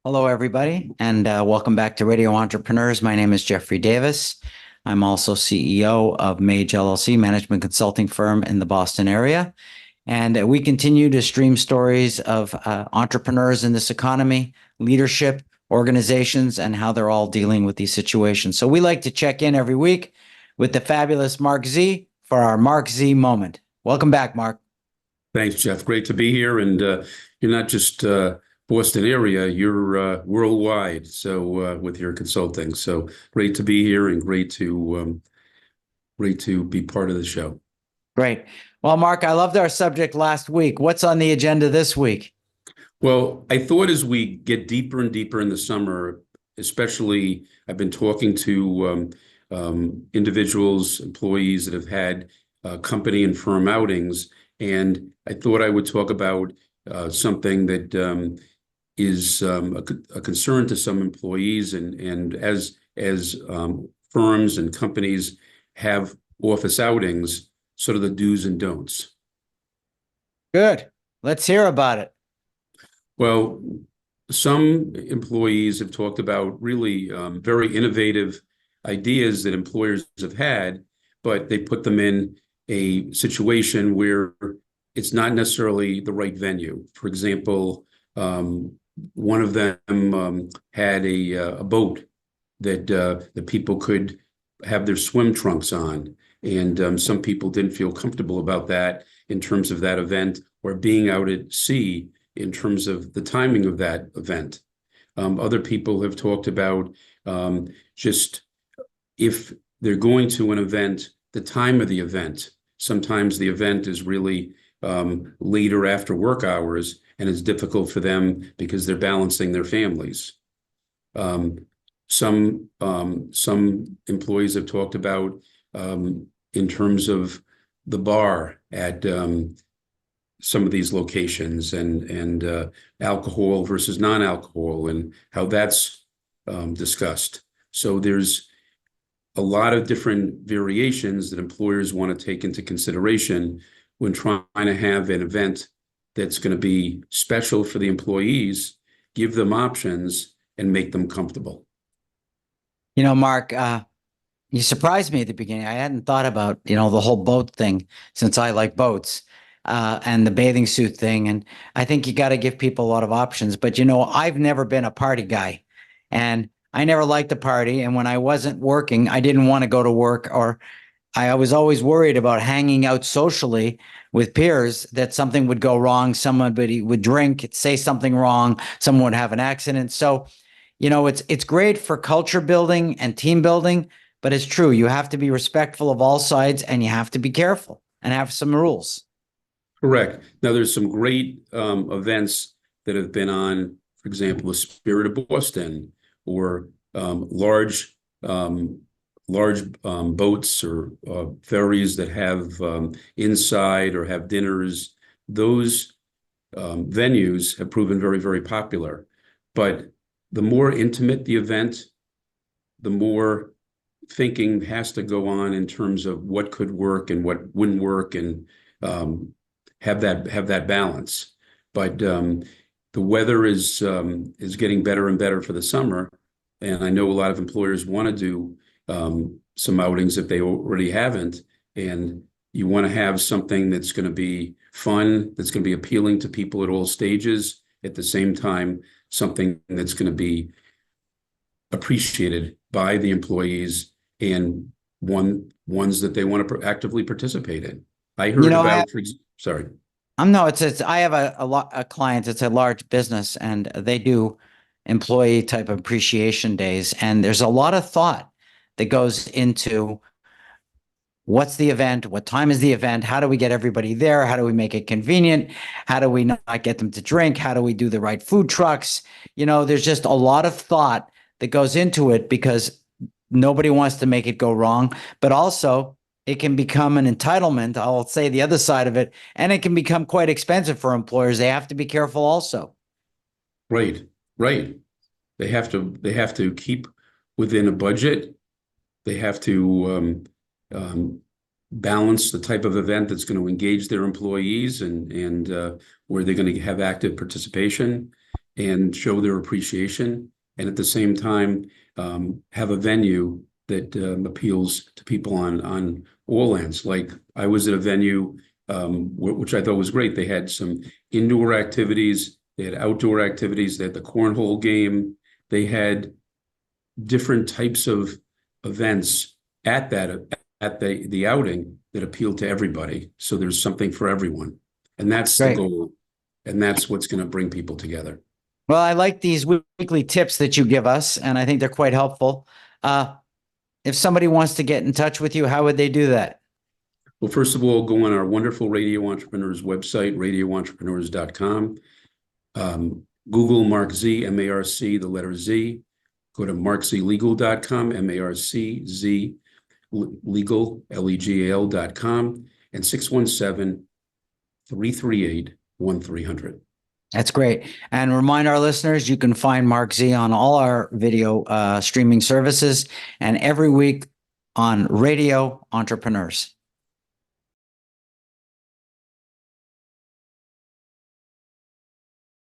Hello, everybody, and welcome back to Radio Entrepreneurs. My name is Jeffrey Davis. I'm also CEO of Mage LLC, management consulting firm in the Boston area. And we continue to stream stories of entrepreneurs in this economy, leadership, organizations, and how they're all dealing with these situations. So we like to check in every week with the fabulous Marc Z for our Marc Z moment. Welcome back, Marc. Thanks, Jeff. Great to be here. And you're not just Boston area, you're worldwide. So with your consulting. So great to be here and great to be part of the show. Great. Well, Marc, I loved our subject last week. What's on the agenda this week? Well, I thought as we get deeper and deeper in the summer, especially I've been talking to individuals, employees that have had company and firm outings, and I thought I would talk about something that is a concern to some employees, and as firms and companies have office outings, sort of the do's and don'ts. Good. Let's hear about it. Well, some employees have talked about really very innovative ideas that employers have had, but they put them in a situation where it's not necessarily the right venue. For example, one of them had a boat that the people could have their swim trunks on, and some people didn't feel comfortable about that in terms of that event or being out at sea in terms of the timing of that event. Other people have talked about just if they're going to an event, the time of the event. Sometimes the event is really later after work hours, and it's difficult for them because they're balancing their families. Some employees have talked about in terms of the bar at some of these locations and alcohol versus non-alcohol and how that's discussed. So there's a lot of different variations that employers want to take into consideration when trying to have an event that's going to be special for the employees, give them options, and make them comfortable. You know, Marc, you surprised me at the beginning. I hadn't thought about, the whole boat thing since I like boats and the bathing suit thing. And I think you got to give people a lot of options. But, I've never been a party guy, and I never liked to party. And when I wasn't working, I didn't want to go to work, or I was always worried about hanging out socially with peers that something would go wrong. Somebody would drink, say something wrong. Someone would have an accident. So, it's great for culture building and team building, but it's true. You have to be respectful of all sides, and you have to be careful and have some rules. Correct. Now, there's some great events that have been on, for example, the Spirit of Boston, or large boats or ferries that have inside or have dinners. Those venues have proven very, very popular. But the more intimate the event, the more thinking has to go on in terms of what could work and what wouldn't work, and have that balance. But the weather is getting better and better for the summer, and I know a lot of employers want to do some outings if they already haven't, and you want to have something that's going to be fun, that's going to be appealing to people at all stages, at the same time something that's going to be appreciated by the employees and ones that they want to actively participate in. I heard about, sorry. No, I have a client. It's a large business, and they do employee type of appreciation days. And there's a lot of thought that goes into what's the event, what time is the event, how do we get everybody there, how do we make it convenient, how do we not get them to drink, how do we do the right food trucks. There's just a lot of thought that goes into it because nobody wants to make it go wrong, but also it can become an entitlement. I'll say the other side of it, and it can become quite expensive for employers. They have to be careful also. Right. They have to keep within a budget. They have to balance the type of event that's going to engage their employees and where they're going to have active participation. and show their appreciation, and at the same time have a venue that appeals to people on all ends. Like I was at a venue which I thought was great. They had some indoor activities, they had outdoor activities, they had the cornhole game, they had different types of events at the outing that appealed to everybody. So there's something for everyone, and that's the goal, and that's what's going to bring people together. Well, I like these weekly tips that you give us, and I think they're quite helpful. If somebody wants to get in touch with you, how would they do that? Well, first of all, go on our wonderful Radio Entrepreneurs website, radioentrepreneurs.com. Google Marc Z, M-A-R-C, the letter Z. Go to marczlegal.com, M-A-R-C-Z, legal, L-E-G-A-L.com, and 617-338-1300. That's great. And remind our listeners, you can find Marc Z on all our video streaming services and every week on Radio Entrepreneurs.